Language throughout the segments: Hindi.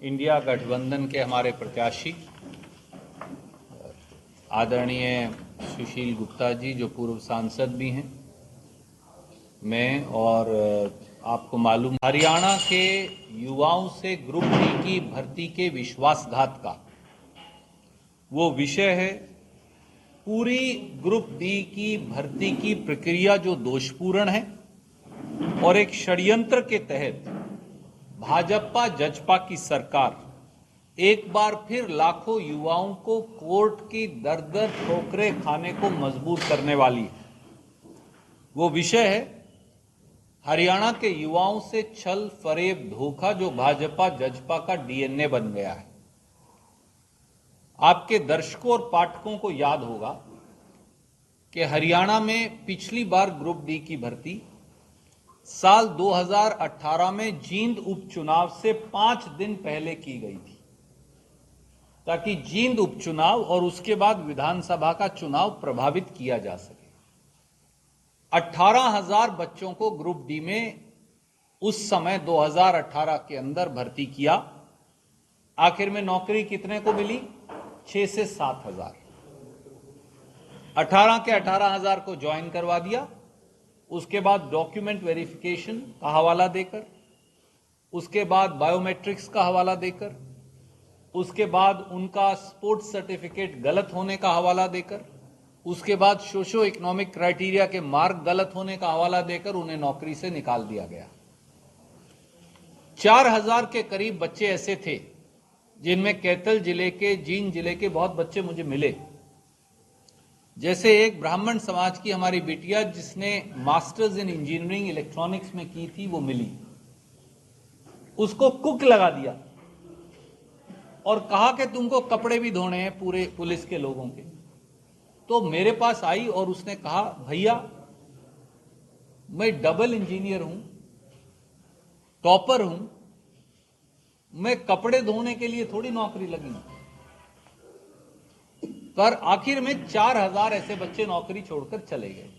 इंडिया गठबंधन के हमारे प्रत्याशी आदरणीय सुशील गुप्ता जी, जो पूर्व सांसद भी हैं, मैं और आपको मालूम, हरियाणा के युवाओं से ग्रुप डी की भर्ती के विश्वासघात का वो विषय है। पूरी ग्रुप डी की भर्ती की प्रक्रिया जो दोषपूर्ण है और एक षड्यंत्र के तहत भाजपा जजपा की सरकार एक बार फिर लाखों युवाओं को कोर्ट की दर दर ठोकरें खाने को मजबूर करने वाली है। वो विषय है हरियाणा के युवाओं से छल फरेब धोखा, जो भाजपा जजपा का डीएनए बन गया है। आपके दर्शकों और पाठकों को याद होगा कि हरियाणा में पिछली बार ग्रुप डी की भर्ती साल 2018 में जींद उपचुनाव से 5 दिन पहले की गई थी, ताकि जींद उपचुनाव और उसके बाद विधानसभा का चुनाव प्रभावित किया जा सके। 18,000 बच्चों को ग्रुप डी में उस समय 2018 के अंदर भर्ती किया। आखिर में नौकरी कितने को मिली? 6 से 7,000। 18 के 18,000 को ज्वाइन करवा दिया। उसके बाद डॉक्यूमेंट वेरिफिकेशन का हवाला देकर, उसके बाद बायोमेट्रिक्स का हवाला देकर, उसके बाद उनका स्पोर्ट्स सर्टिफिकेट गलत होने का हवाला देकर, उसके बाद सोशो इकोनॉमिक क्राइटेरिया के मार्क गलत होने का हवाला देकर उन्हें नौकरी से निकाल दिया गया। 4,000 के करीब बच्चे ऐसे थे जिनमें कैथल जिले के, जींद जिले के बहुत बच्चे मुझे मिले। जैसे एक ब्राह्मण समाज की हमारी बिटिया जिसने मास्टर्स इन इंजीनियरिंग इलेक्ट्रॉनिक्स में की थी, वो मिली। उसको कुक लगा दिया और कहा कि तुमको कपड़े भी धोने हैं पूरे पुलिस के लोगों के। तो मेरे पास आई और उसने कहा, भैया मैं डबल इंजीनियर हूं, टॉपर हूं, मैं कपड़े धोने के लिए थोड़ी नौकरी लगी। पर आखिर में 4,000 ऐसे बच्चे नौकरी छोड़कर चले गए।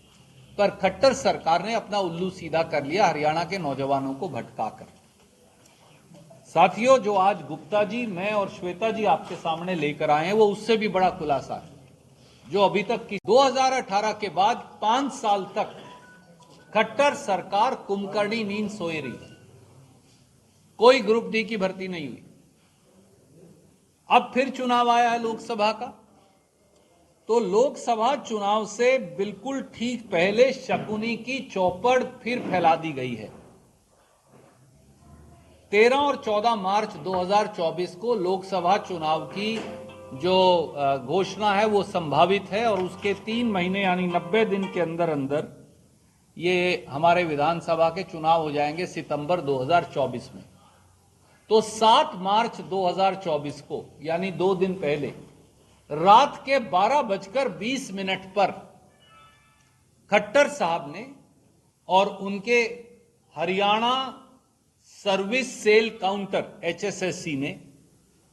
पर खट्टर सरकार ने अपना उल्लू सीधा कर लिया हरियाणा के नौजवानों को भटकाकर। साथियों, जो आज गुप्ता जी, मैं और श्वेता जी आपके सामने लेकर आए हैं, वो उससे भी बड़ा खुलासा है, जो अभी तक की 2018 के बाद 5 साल तक खट्टर सरकार कुंभकर्णी नींद सोए रही। कोई ग्रुप डी की भर्ती नहीं हुई। अब फिर चुनाव आया है लोकसभा का, तो लोकसभा चुनाव से बिल्कुल ठीक पहले शकुनी की चौपड़ फिर फैला दी गई है। 13 और 14 मार्च 2024 को लोकसभा चुनाव की जो घोषणा है वो संभावित है, और उसके 3 महीने यानी 90 दिन के अंदर अंदर ये हमारे विधानसभा के चुनाव हो जाएंगे सितंबर 2024 में। तो 7 मार्च 2024 को, यानी 2 दिन पहले, रात के 12:20 पर खट्टर साहब ने और उनके Haryana service cell counter HSSC ने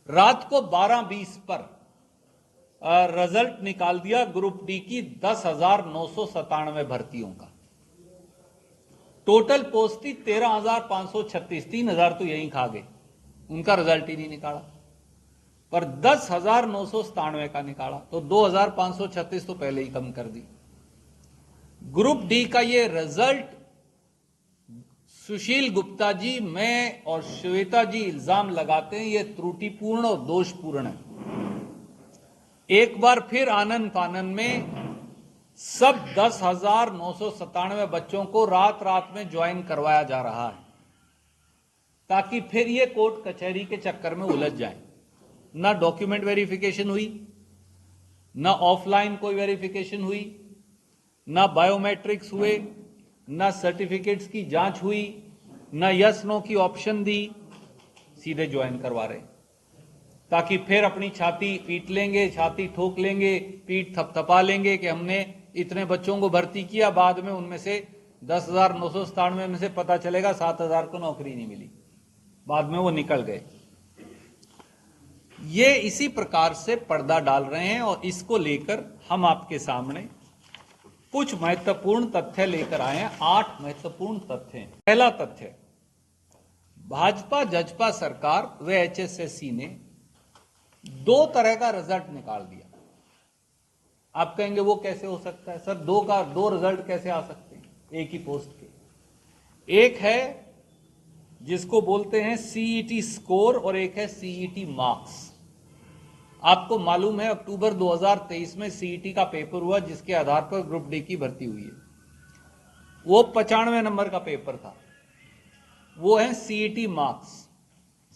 रात को 12:20 पर रिजल्ट निकाल दिया ग्रुप डी की 10,997 भर्तियों का। टोटल पोस्ट थी 13,536, 3,000 तो यहीं खा गए, उनका रिजल्ट ही नहीं निकाला। पर 10,997 का निकाला, तो 2,536 तो पहले ही कम कर दी। ग्रुप डी का ये रिजल्ट सुशील गुप्ता जी, मैं और श्वेता जी इल्जाम लगाते हैं ये त्रुटिपूर्ण और दोषपूर्ण है। एक बार फिर आनन फानन में सब 10,997 बच्चों को रात रात में ज्वाइन करवाया जा रहा है, ताकि फिर ये कोर्ट कचहरी के चक्कर में उलझ जाए। ना डॉक्यूमेंट वेरिफिकेशन हुई, ना ऑफलाइन कोई वेरिफिकेशन हुई, ना बायोमेट्रिक्स हुए, ना सर्टिफिकेट्स की जांच हुई, ना यस नो की ऑप्शन दी, सीधे ज्वाइन करवा रहे, ताकि फिर अपनी छाती पीट लेंगे, छाती ठोक लेंगे, पीठ थपथपा लेंगे कि हमने इतने बच्चों को भर्ती किया, बाद में उनमें से 10,997 में से पता चलेगा 7,000 को नौकरी नहीं मिली, बाद में वो निकल गए। ये इसी प्रकार से पर्दा डाल रहे हैं, और इसको लेकर हम आपके सामने कुछ महत्वपूर्ण तथ्य लेकर आए हैं। 8 महत्वपूर्ण तथ्य हैं। पहला तथ्य, भाजपा जजपा सरकार व HSSC ने दो तरह का रिजल्ट निकाल दिया। आप कहेंगे वो कैसे हो सकता है सर, दो रिजल्ट कैसे आ सकते हैं एक ही पोस्ट के? एक है जिसको बोलते हैं CET स्कोर और एक है CET मार्क्स। आपको मालूम है अक्टूबर 2023 में CET का पेपर हुआ जिसके आधार पर ग्रुप डी की भर्ती हुई है। वो 95 नंबर का पेपर था, वो है CET मार्क्स।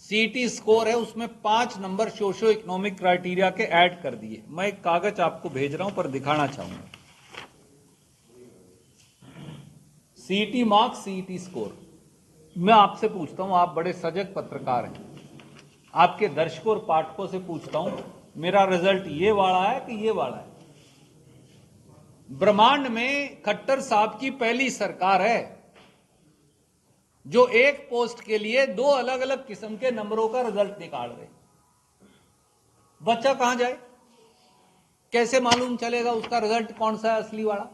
CET स्कोर है, उसमें 5 नंबर सोशो इकोनॉमिक क्राइटेरिया के ऐड कर दिए। मैं एक कागज आपको भेज रहा हूं पर दिखाना चाहूंगा। CET marks, CET score. मैं आपसे पूछता हूं, आप बड़े सजग पत्रकार हैं, आपके दर्शकों और पाठकों से पूछता हूं, मेरा रिजल्ट ये वाला है कि ये वाला है? ब्रह्मांड में खट्टर साहब की पहली सरकार है जो एक पोस्ट के लिए दो अलग अलग किस्म के नंबरों का रिजल्ट निकाल रहे। बच्चा कहां जाए, कैसे मालूम चलेगा उसका रिजल्ट कौन सा है असली वाला?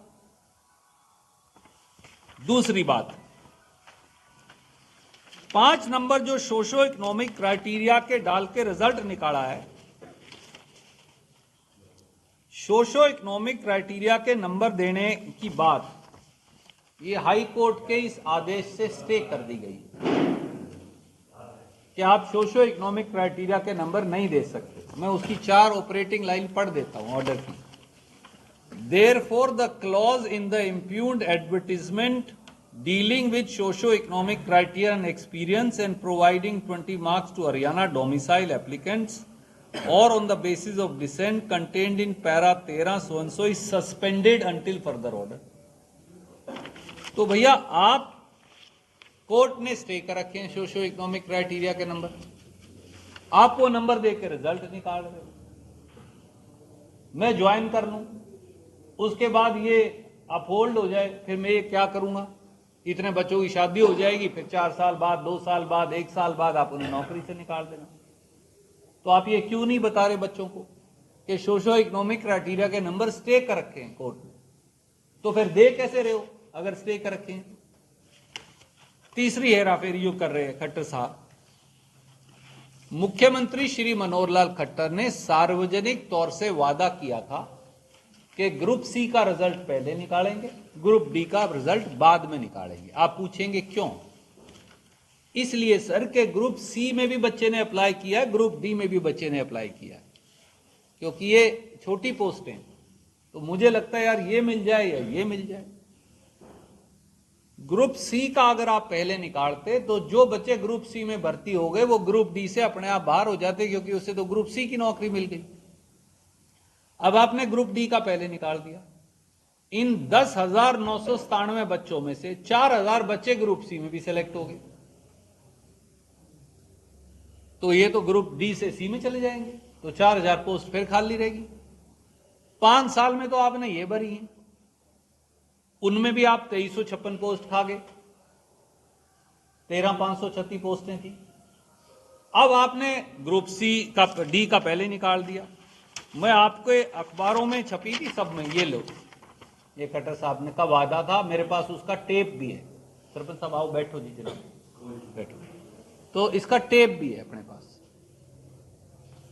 दूसरी बात, 5 नंबर जो सोशो इकोनॉमिक क्राइटेरिया के डाल के रिजल्ट निकाला है, सोशो इकोनॉमिक क्राइटेरिया के नंबर देने की बात ये हाई कोर्ट के इस आदेश से स्टे कर दी गई कि आप सोशो इकोनॉमिक क्राइटेरिया के नंबर नहीं दे सकते। मैं उसकी 4 ऑपरेटिंग लाइन पढ़ देता हूं ऑर्डर की। Therefore, the clause in the impugned advertisement dealing with socio-economic criteria and experience and providing 20 marks to Haryana domicile applicants or on the basis of descent contained in para 13 so and so is suspended until further order. तो भैया आप कोर्ट ने स्टे कर रखे हैं सोशो इकोनॉमिक क्राइटेरिया के नंबर, आप वो नंबर देकर रिजल्ट निकाल रहे हो। मैं ज्वाइन कर लूं, उसके बाद ये अपहोल्ड हो जाए, फिर मैं ये क्या करूंगा? इतने बच्चों की शादी हो जाएगी, फिर 4 साल बाद, 2 साल बाद, 1 साल बाद आप उन्हें नौकरी से निकाल देना। तो आप ये क्यों नहीं बता रहे बच्चों को कि सोशो इकोनॉमिक क्राइटेरिया के नंबर स्टे कर रखे हैं कोर्ट ने? तो फिर दे कैसे रहे हो अगर स्टे कर रखे हैं? तीसरी हेराफेरी जो कर रहे हैं खट्टर साहब, मुख्यमंत्री श्री मनोहर लाल खट्टर ने सार्वजनिक तौर से वादा किया था कि ग्रुप सी का रिजल्ट पहले निकालेंगे, ग्रुप डी का रिजल्ट बाद में निकालेंगे। आप पूछेंगे क्यों? इसलिए सर कि ग्रुप सी में भी बच्चे ने अप्लाई किया है, ग्रुप डी में भी बच्चे ने अप्लाई किया है, क्योंकि ये छोटी पोस्टें, तो मुझे लगता है यार ये मिल जाए या ये मिल जाए। ग्रुप सी का अगर आप पहले निकालते तो जो बच्चे ग्रुप सी में भर्ती हो गए वो ग्रुप डी से अपने आप बाहर हो जाते, क्योंकि उससे तो ग्रुप सी की नौकरी मिल गई। अब आपने ग्रुप डी का पहले निकाल दिया। इन 10,997 बच्चों में से 4,000 बच्चे ग्रुप सी में भी सिलेक्ट हो गए, तो ये तो ग्रुप डी से सी में चले जाएंगे, तो 4,000 पोस्ट फिर खाली रहेगी। 5 साल में तो आपने ये भरी है, उनमें भी आप 2356 पोस्ट खा गए, 13,536 पोस्टें थी। अब आपने ग्रुप सी का डी का पहले निकाल दिया। मैं आपके अखबारों में छपी थी सब में, ये लो, ये खट्टर साहब ने का वादा था, मेरे पास उसका टेप भी है। सरपंच साहब आओ, बैठो जी जनाब, बैठो। तो इसका टेप भी है अपने पास,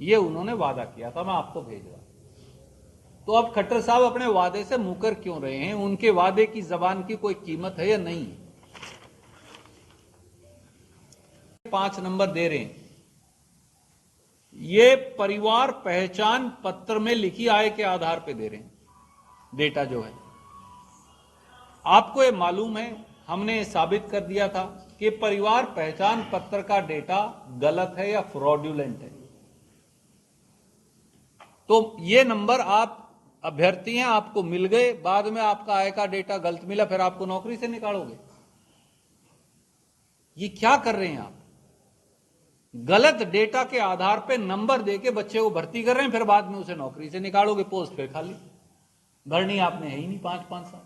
ये उन्होंने वादा किया था, मैं आपको भेज रहा। तो अब खट्टर साहब अपने वादे से मुकर क्यों रहे हैं? उनके वादे की जबान की कोई कीमत है या नहीं? 5 नंबर दे रहे हैं, ये परिवार पहचान पत्र में लिखी आय के आधार पे दे रहे हैं डेटा जो है। आपको ये मालूम है, हमने ये साबित कर दिया था कि परिवार पहचान पत्र का डेटा गलत है या फ्रॉड्यूलेंट है। तो ये नंबर आप अभ्यर्थी हैं, आपको मिल गए, बाद में आपका आय का डेटा गलत मिला, फिर आपको नौकरी से निकालोगे? ये क्या कर रहे हैं आप? गलत डेटा के आधार पे नंबर देके बच्चे को भर्ती कर रहे हैं, फिर बाद में उसे नौकरी से निकालोगे, पोस्ट फिर खाली, भरनी आपने है ही नहीं 5-5 साल।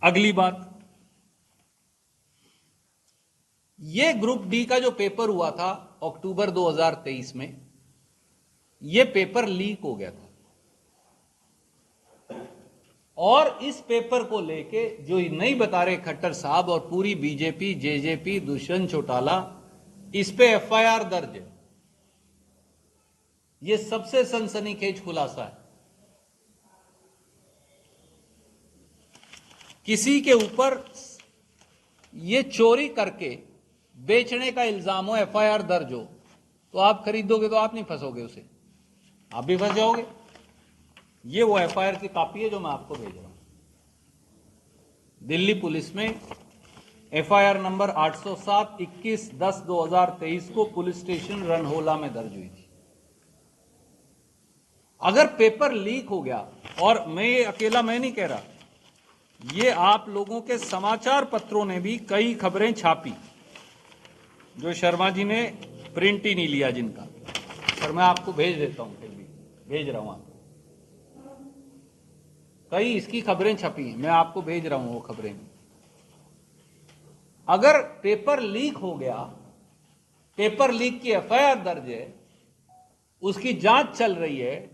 अगली बात, ये ग्रुप डी का जो पेपर हुआ था अक्टूबर 2023 में, ये पेपर लीक हो गया था और इस पेपर को लेके जो नहीं बता रहे खट्टर साहब और पूरी बीजेपी, जेजेपी, दुष्यंत चौटाला, इस पे एफआईआर दर्ज है। ये सबसे सनसनीखेज खुलासा है। किसी के ऊपर ये चोरी करके बेचने का इल्जाम हो, एफआईआर दर्ज हो, तो आप खरीदोगे तो आप नहीं फंसोगे उसे, आप भी फंस जाओगे। ये वो एफआईआर की कॉपी है जो मैं आपको भेज रहा हूं। दिल्ली पुलिस में एफआईआर नंबर 807/21/10/2023 को पुलिस स्टेशन रनहोला में दर्ज हुई थी। अगर पेपर लीक हो गया, और मैं ये अकेला मैं नहीं कह रहा, ये आप लोगों के समाचार पत्रों ने भी कई खबरें छापी, जो शर्मा जी ने प्रिंट ही नहीं लिया जिनका, पर मैं आपको भेज देता हूं, फिर भी भेज रहा हूं आपको। कई इसकी खबरें छपी हैं, मैं आपको भेज रहा हूं वो खबरें। अगर पेपर लीक हो गया, पेपर लीक की एफआईआर दर्ज है, उसकी जांच चल रही है,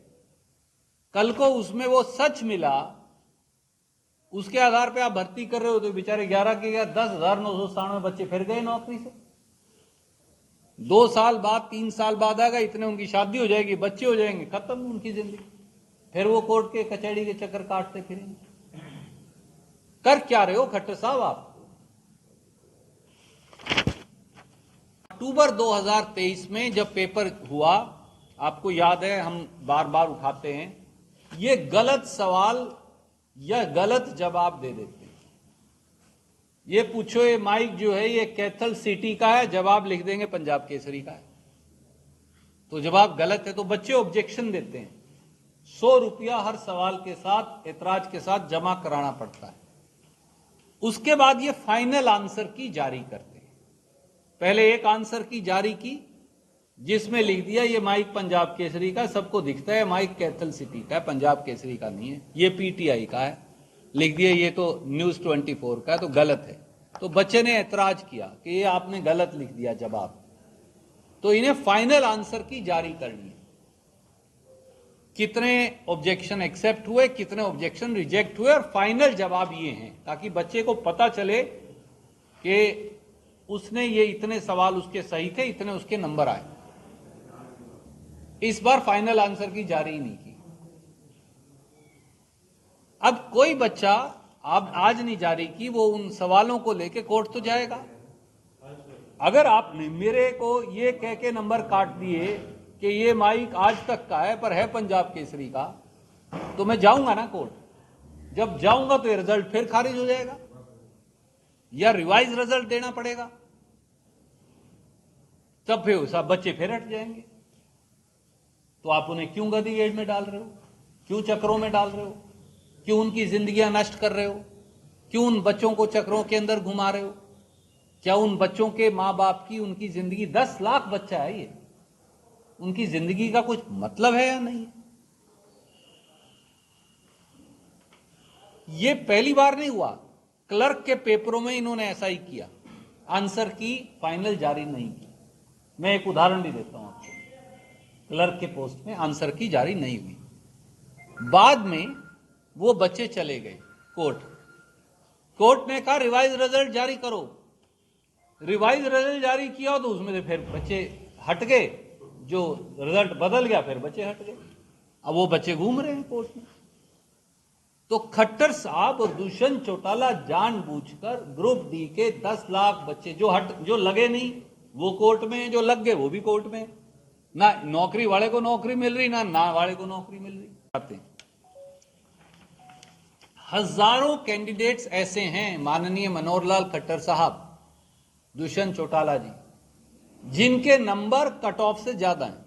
कल को उसमें वो सच मिला, उसके आधार पे आप भर्ती कर रहे हो, तो बेचारे 11 के 10,997 बच्चे फिर गए नौकरी से। 2 साल बाद, 3 साल बाद आएगा, इतने उनकी शादी हो जाएगी, बच्चे हो जाएंगे, खत्म उनकी जिंदगी। फिर वो कोर्ट के कचहरी के चक्कर काटते फिरेंगे। कर क्या रहे हो खट्टर साहब आप? अक्टूबर 2023 में जब पेपर हुआ, आपको याद है, हम बार बार उठाते हैं, ये गलत सवाल या गलत जवाब दे देते हैं। ये पूछो, ये माइक जो है ये कैथल सिटी का है, जवाब लिख देंगे पंजाब केसरी का है, तो जवाब गलत है, तो बच्चे ऑब्जेक्शन देते हैं। 100 रुपया हर सवाल के साथ, एतराज के साथ जमा कराना पड़ता है। उसके बाद ये फाइनल आंसर की जारी करते हैं। पहले एक आंसर की जारी की, जिसमें लिख दिया ये माइक पंजाब केसरी का, सबको दिखता है माइक कैथल सिटी का है, पंजाब केसरी का नहीं है, ये पीटीआई का है। लिख दिया ये तो न्यूज 24 का है, तो गलत है। तो बच्चे ने ऐतराज किया कि ये आपने गलत लिख दिया जवाब, तो इन्हें फाइनल आंसर की जारी करनी है। कितने ऑब्जेक्शन एक्सेप्ट हुए, कितने ऑब्जेक्शन रिजेक्ट हुए, और फाइनल जवाब ये हैं, ताकि बच्चे को पता चले कि उसने ये इतने सवाल उसके सही थे, इतने उसके नंबर आए। इस बार फाइनल आंसर की जारी नहीं की। अब कोई बच्चा आप आज नहीं जारी की, वो उन सवालों को लेके कोर्ट तो जाएगा। अगर आपने मेरे को ये कह के नंबर काट दिए कि ये माइक आज तक का है पर है पंजाब केसरी का, तो मैं जाऊंगा ना कोर्ट। जब जाऊंगा तो ये रिजल्ट फिर खारिज हो जाएगा, या रिवाइज रिजल्ट देना पड़ेगा, तब फिर सब बच्चे फिर हट जाएंगे। तो आप उन्हें क्यों गधी गेड़ में डाल रहे हो, क्यों चक्रों में डाल रहे हो, क्यों उनकी जिंदगियां नष्ट कर रहे हो, क्यों उन बच्चों को चक्रों के अंदर घुमा रहे हो? क्या उन बच्चों के मां बाप की, उनकी जिंदगी, 10 लाख बच्चा है ये, उनकी जिंदगी का कुछ मतलब है या नहीं? ये पहली बार नहीं हुआ, क्लर्क के पेपरों में इन्होंने ऐसा ही किया, आंसर की फाइनल जारी नहीं की। मैं एक उदाहरण भी देता हूं आपको, क्लर्क के पोस्ट में आंसर की जारी नहीं हुई। बाद में वो बच्चे चले गए कोर्ट ने कहा रिवाइज रिजल्ट जारी करो। रिवाइज रिजल्ट जारी किया तो उसमें से फिर बच्चे हट गए, जो रिजल्ट बदल गया फिर बच्चे हट गए। अब वो बच्चे घूम रहे हैं कोर्ट में। तो खट्टर साहब और दुष्यंत चौटाला जानबूझकर ग्रुप डी के 10 लाख बच्चे जो लगे नहीं वो कोर्ट में, जो लग गए वो भी कोर्ट में। ना नौकरी वाले को नौकरी मिल रही, ना वाले को नौकरी मिल रही। हजारों कैंडिडेट्स ऐसे हैं, माननीय मनोहर लाल खट्टर साहब, दुष्यंत चौटाला जी, जिनके नंबर कट ऑफ से ज्यादा हैं।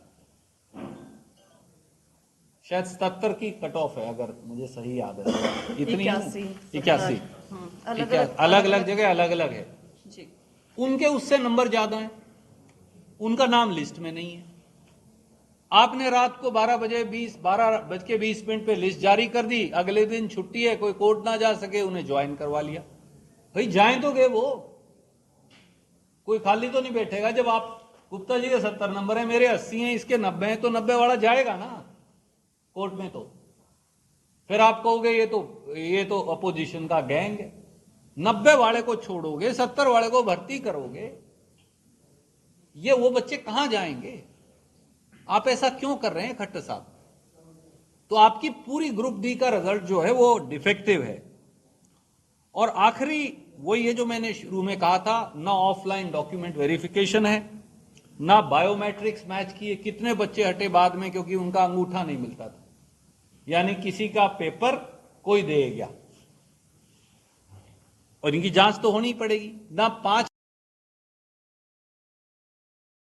शायद 77 की कट ऑफ है, अगर मुझे सही याद है। इतनी 81 अलग अलग जगह अलग अलग है जी। उनके उससे नंबर ज्यादा हैं, उनका नाम लिस्ट में नहीं है। आपने रात को 12 बजे 20 पे लिस्ट जारी कर दी, अगले दिन छुट्टी है, कोई कोर्ट ना जा सके, उन्हें ज्वाइन करवा लिया। भाई जाए तो गए वो, कोई खाली तो नहीं बैठेगा। जब आप गुप्ता जी के 70 नंबर है, मेरे 80 हैं, इसके 90 हैं, तो 90 वाला जाएगा ना कोर्ट में। तो फिर आप कहोगे ये तो अपोजिशन का गैंग है। 90 वाले को छोड़ोगे, 70 वाले को भर्ती करोगे, ये वो बच्चे कहां जाएंगे? आप ऐसा क्यों कर रहे हैं खट्टर साहब? तो आपकी पूरी ग्रुप डी का रिजल्ट जो है वो डिफेक्टिव है। और आखिरी वो ये जो मैंने शुरू में कहा था, ना ऑफलाइन डॉक्यूमेंट वेरिफिकेशन है, ना बायोमेट्रिक्स मैच किए। कितने बच्चे हटे बाद में क्योंकि उनका अंगूठा नहीं मिलता था, यानी किसी का पेपर कोई दे गया, और इनकी जांच तो होनी पड़ेगी। ना 5